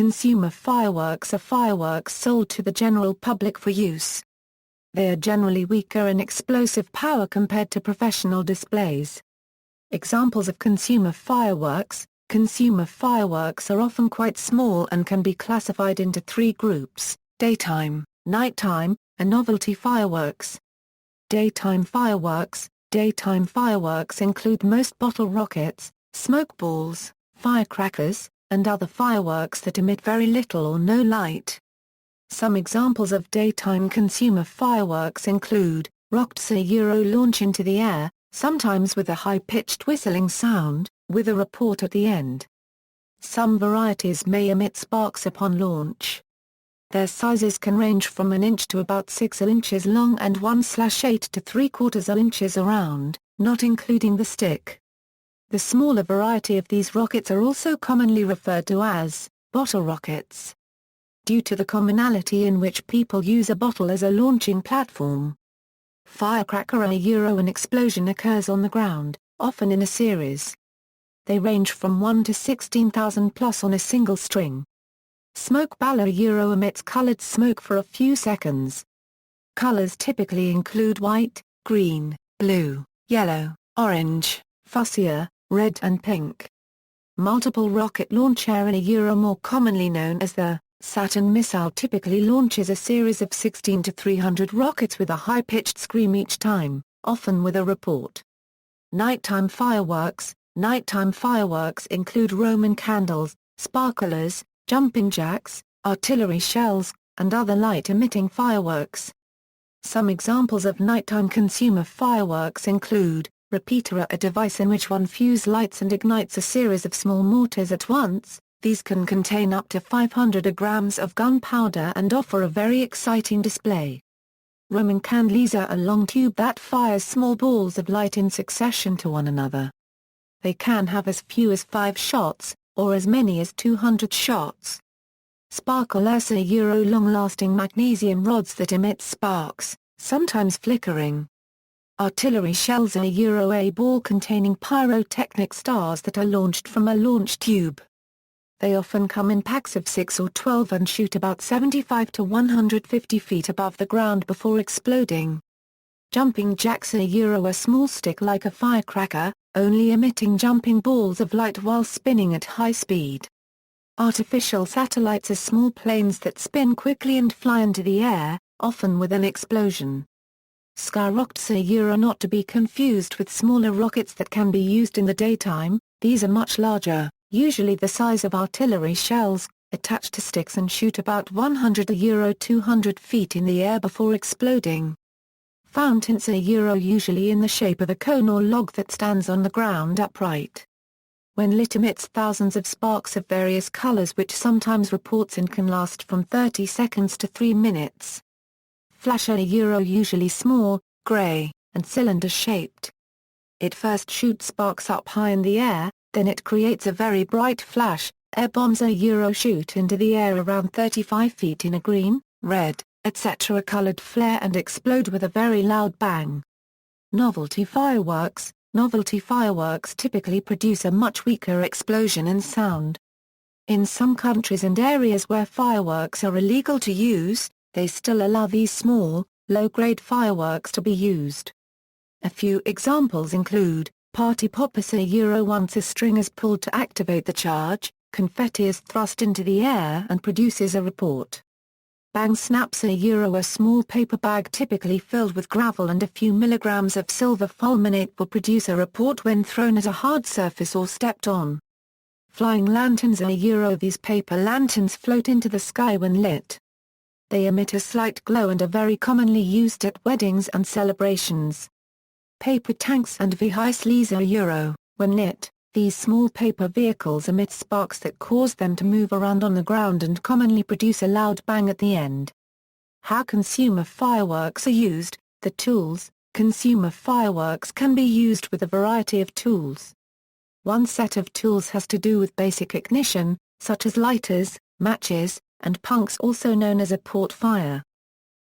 consumer fireworks are fireworks sold to the general public for use. They are generally weaker in explosive power compared to professional displays. Examples of consumer fireworks. Consumer fireworks are often quite small and can be classified into three groups: daytime, nighttime, and novelty fireworks. Daytime fireworks. Daytime fireworks include most bottle rockets, smoke balls, firecrackers, and other fireworks that emit very little or no light. Some examples of daytime consumer fireworks include, rockets launch into the air, sometimes with a high-pitched whistling sound, with a report at the end. Some varieties may emit sparks upon launch. Their sizes can range from an inch to about 6 inches long and 1/8 to 3/4 inches around, not including the stick. The smaller variety of these rockets are also commonly referred to as bottle rockets, due to the commonality in which people use a bottle as a launching platform. Firecracker. An explosion occurs on the ground, often in a series. They range from 1 to 16,000 plus on a single string. Smoke ball. Emits colored smoke for a few seconds. Colors typically include white, green, blue, yellow, orange, fuchsia, red and pink. Multiple rocket launch. More commonly known as the Saturn missile typically launches a series of 16 to 300 rockets with a high-pitched scream each time, often with a report. Nighttime fireworks. Nighttime fireworks include Roman candles, sparklers, jumping jacks, artillery shells, and other light-emitting fireworks. Some examples of nighttime consumer fireworks include, repeater. A device in which one fuse lights and ignites a series of small mortars at once. These can contain up to 500 grams of gunpowder and offer a very exciting display. Roman candles are a long tube that fires small balls of light in succession to one another. They can have as few as 5 shots, or as many as 200 shots. Sparklers. Long-lasting magnesium rods that emit sparks, sometimes flickering. Artillery shells. A ball containing pyrotechnic stars that are launched from a launch tube. They often come in packs of 6 or 12 and shoot about 75 to 150 feet above the ground before exploding. Jumping jacks. A small stick like a firecracker, only emitting jumping balls of light while spinning at high speed. Artificial satellites are small planes that spin quickly and fly into the air, often with an explosion. Skyrockets. Not to be confused with smaller rockets that can be used in the daytime. These are much larger, usually the size of artillery shells, attached to sticks and shoot about 100 to 200 feet in the air before exploding. Fountains. Usually in the shape of a cone or log that stands on the ground upright. When lit, emits thousands of sparks of various colors which sometimes reports and can last from 30 seconds to 3 minutes. Flasher. Usually small, gray, and cylinder-shaped. It first shoots sparks up high in the air, then it creates a very bright flash. Air bombs. Shoot into the air around 35 feet in a green, red, etc. colored flare and explode with a very loud bang. Novelty fireworks. Novelty fireworks typically produce a much weaker explosion and sound. In some countries and areas where fireworks are illegal to use, they still allow these small, low-grade fireworks to be used. A few examples include, party poppers. Once a string is pulled to activate the charge, confetti is thrust into the air and produces a report. Bang snaps. A small paper bag typically filled with gravel and a few milligrams of silver fulminate will produce a report when thrown at a hard surface or stepped on. Flying lanterns. These paper lanterns float into the sky when lit. They emit a slight glow and are very commonly used at weddings and celebrations. Paper tanks and vehicles. When lit, these small paper vehicles emit sparks that cause them to move around on the ground and commonly produce a loud bang at the end. How consumer fireworks are used. The tools. Consumer fireworks can be used with a variety of tools. One set of tools has to do with basic ignition, such as lighters, matches, and punks, also known as a port fire.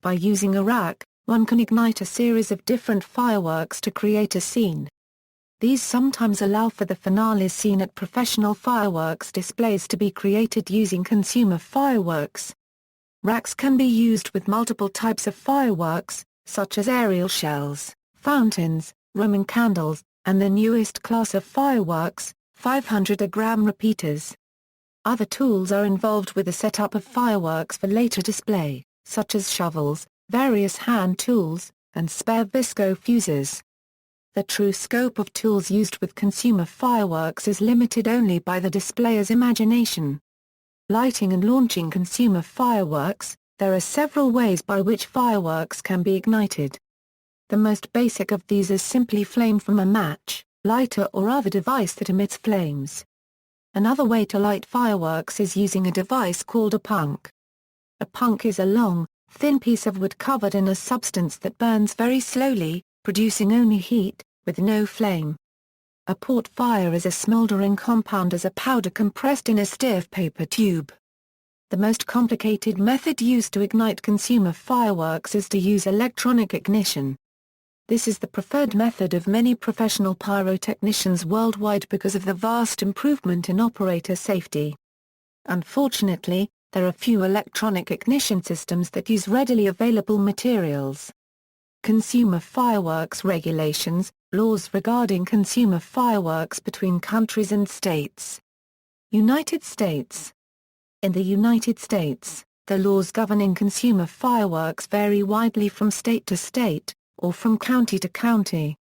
By using a rack, one can ignite a series of different fireworks to create a scene. These sometimes allow for the finales seen at professional fireworks displays to be created using consumer fireworks. Racks can be used with multiple types of fireworks, such as aerial shells, fountains, Roman candles, and the newest class of fireworks, 500-gram repeaters. Other tools are involved with the setup of fireworks for later display, such as shovels, various hand tools, and spare visco fuses. The true scope of tools used with consumer fireworks is limited only by the displayer's imagination. Lighting and launching consumer fireworks. There are several ways by which fireworks can be ignited. The most basic of these is simply flame from a match, lighter or other device that emits flames. Another way to light fireworks is using a device called a punk. A punk is a long, thin piece of wood covered in a substance that burns very slowly, producing only heat, with no flame. A port fire is a smoldering compound as a powder compressed in a stiff paper tube. The most complicated method used to ignite consumer fireworks is to use electronic ignition. This is the preferred method of many professional pyrotechnicians worldwide because of the vast improvement in operator safety. Unfortunately, there are few electronic ignition systems that use readily available materials. Consumer fireworks regulations, laws regarding consumer fireworks between countries and states. United States. In the United States, the laws governing consumer fireworks vary widely from state to state, or from county to county.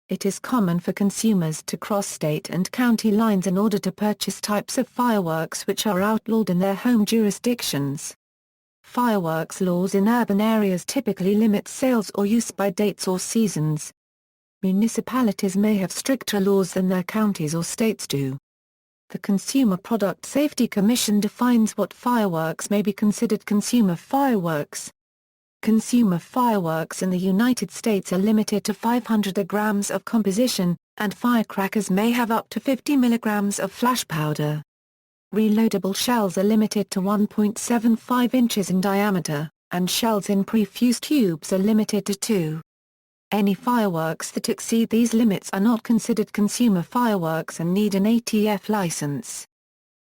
It is common for consumers to cross state and county lines in order to purchase types of fireworks which are outlawed in their home jurisdictions. Fireworks laws in urban areas typically limit sales or use by dates or seasons. Municipalities may have stricter laws than their counties or states do. The Consumer Product Safety Commission defines what fireworks may be considered consumer fireworks. Consumer fireworks in the United States are limited to 500 grams of composition, and firecrackers may have up to 50 milligrams of flash powder. Reloadable shells are limited to 1.75 inches in diameter, and shells in pre-fused tubes are limited to 2. Any fireworks that exceed these limits are not considered consumer fireworks and need an ATF license.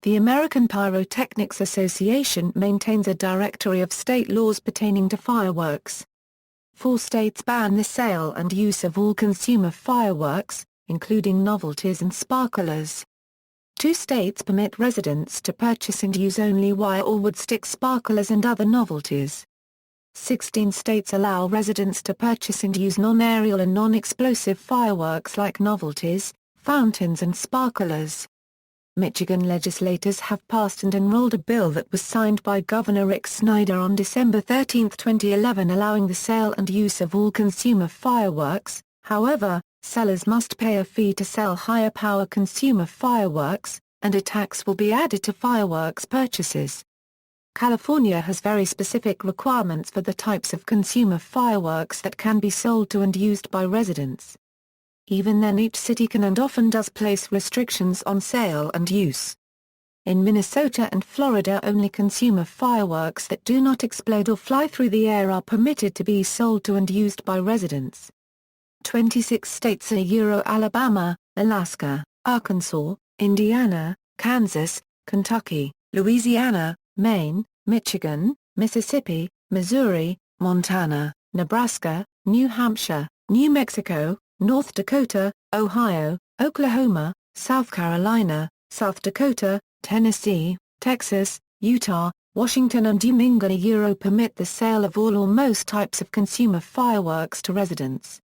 The American Pyrotechnics Association maintains a directory of state laws pertaining to fireworks. 4 states ban the sale and use of all consumer fireworks, including novelties and sparklers. 2 states permit residents to purchase and use only wire or wood stick sparklers and other novelties. 16 states allow residents to purchase and use non-aerial and non-explosive fireworks like novelties, fountains and sparklers. Michigan legislators have passed and enrolled a bill that was signed by Governor Rick Snyder on December 13, 2011 allowing the sale and use of all consumer fireworks. However, sellers must pay a fee to sell higher power consumer fireworks, and a tax will be added to fireworks purchases. California has very specific requirements for the types of consumer fireworks that can be sold to and used by residents. Even then, each city can and often does place restrictions on sale and use. In Minnesota and Florida, only consumer fireworks that do not explode or fly through the air are permitted to be sold to and used by residents. 26 states are Alabama, Alaska, Arkansas, Indiana, Kansas, Kentucky, Louisiana, Maine, Michigan, Mississippi, Missouri, Montana, Nebraska, New Hampshire, New Mexico, North Dakota, Ohio, Oklahoma, South Carolina, South Dakota, Tennessee, Texas, Utah, Washington and Wyoming permit the sale of all or most types of consumer fireworks to residents.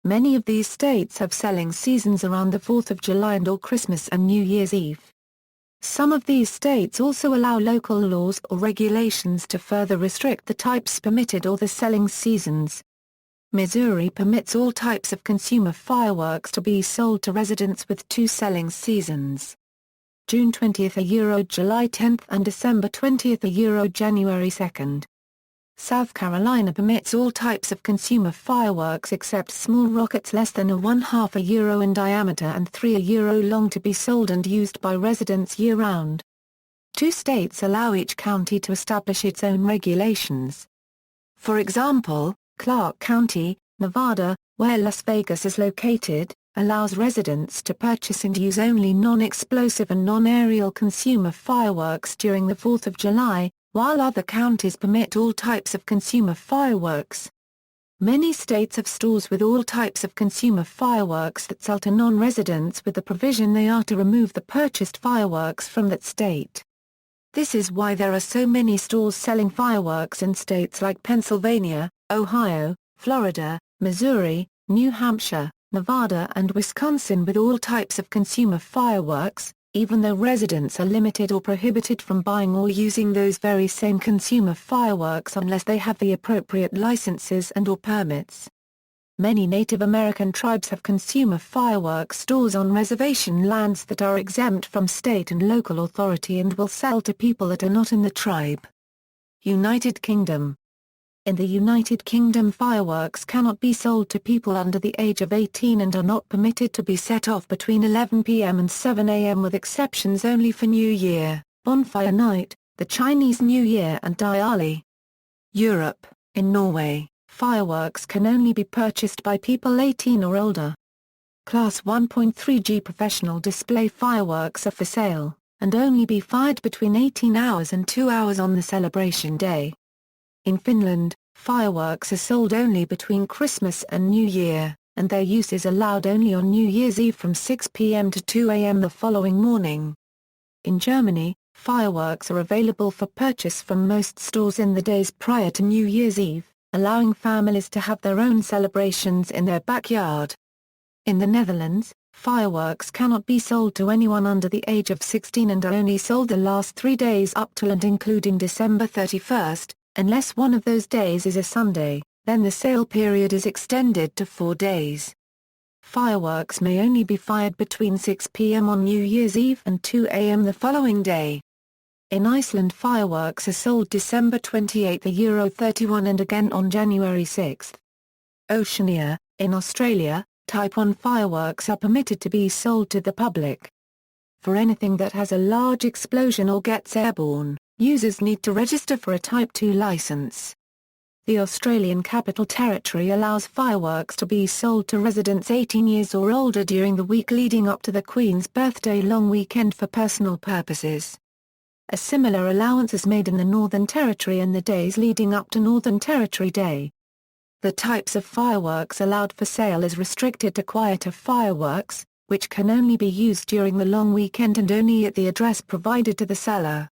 Many of these states have selling seasons around the 4th of July and/or Christmas and New Year's Eve. Some of these states also allow local laws or regulations to further restrict the types permitted or the selling seasons. Missouri permits all types of consumer fireworks to be sold to residents with 2 selling seasons. June 20, July 10 and December 20, January 2. South Carolina permits all types of consumer fireworks except small rockets less than €1/2 in diameter and €3 long to be sold and used by residents year-round. 2 states allow each county to establish its own regulations. For example, Clark County, Nevada, where Las Vegas is located, allows residents to purchase and use only non-explosive and non-aerial consumer fireworks during the 4th of July, while other counties permit all types of consumer fireworks. Many states have stores with all types of consumer fireworks that sell to non-residents with the provision they are to remove the purchased fireworks from that state. This is why there are so many stores selling fireworks in states like Pennsylvania, Ohio, Florida, Missouri, New Hampshire, Nevada and Wisconsin with all types of consumer fireworks, even though residents are limited or prohibited from buying or using those very same consumer fireworks unless they have the appropriate licenses and/or permits. Many Native American tribes have consumer fireworks stores on reservation lands that are exempt from state and local authority and will sell to people that are not in the tribe. United Kingdom. In the United Kingdom, fireworks cannot be sold to people under the age of 18 and are not permitted to be set off between 11 p.m. and 7 a.m. with exceptions only for New Year, Bonfire Night, the Chinese New Year and Diwali. Europe. In Norway, fireworks can only be purchased by people 18 or older. Class 1.3G professional display fireworks are for sale, and only be fired between 18 hours and 2 hours on the celebration day. In Finland, fireworks are sold only between Christmas and New Year, and their use is allowed only on New Year's Eve from 6 p.m. to 2 a.m. the following morning. In Germany, fireworks are available for purchase from most stores in the days prior to New Year's Eve, allowing families to have their own celebrations in their backyard. In the Netherlands, fireworks cannot be sold to anyone under the age of 16 and are only sold the last 3 days up to and including December 31st, unless one of those days is a Sunday, then the sale period is extended to 4 days. Fireworks may only be fired between 6 p.m. on New Year's Eve and 2 a.m. the following day. In Iceland, fireworks are sold December 28, €31 and again on January 6. Oceania. In Australia, Type 1 fireworks are permitted to be sold to the public. For anything that has a large explosion or gets airborne, users need to register for a Type 2 license. The Australian Capital Territory allows fireworks to be sold to residents 18 years or older during the week leading up to the Queen's birthday long weekend for personal purposes. A similar allowance is made in the Northern Territory in the days leading up to Northern Territory Day. The types of fireworks allowed for sale is restricted to quieter fireworks, which can only be used during the long weekend and only at the address provided to the seller.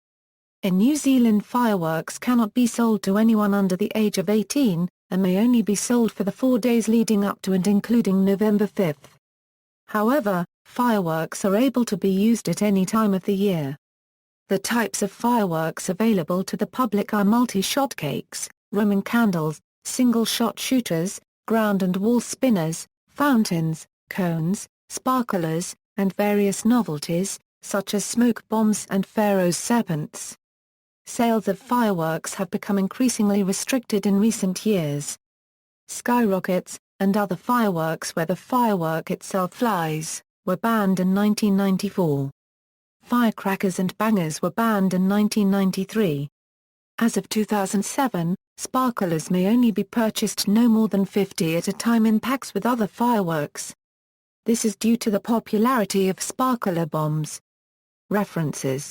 In New Zealand, fireworks cannot be sold to anyone under the age of 18, and may only be sold for the 4 days leading up to and including November 5. However, fireworks are able to be used at any time of the year. The types of fireworks available to the public are multi-shot cakes, Roman candles, single-shot shooters, ground and wall spinners, fountains, cones, sparklers, and various novelties, such as smoke bombs and Pharaoh's serpents. Sales of fireworks have become increasingly restricted in recent years. Skyrockets, and other fireworks where the firework itself flies, were banned in 1994. Firecrackers and bangers were banned in 1993. As of 2007, sparklers may only be purchased no more than 50 at a time in packs with other fireworks. This is due to the popularity of sparkler bombs. References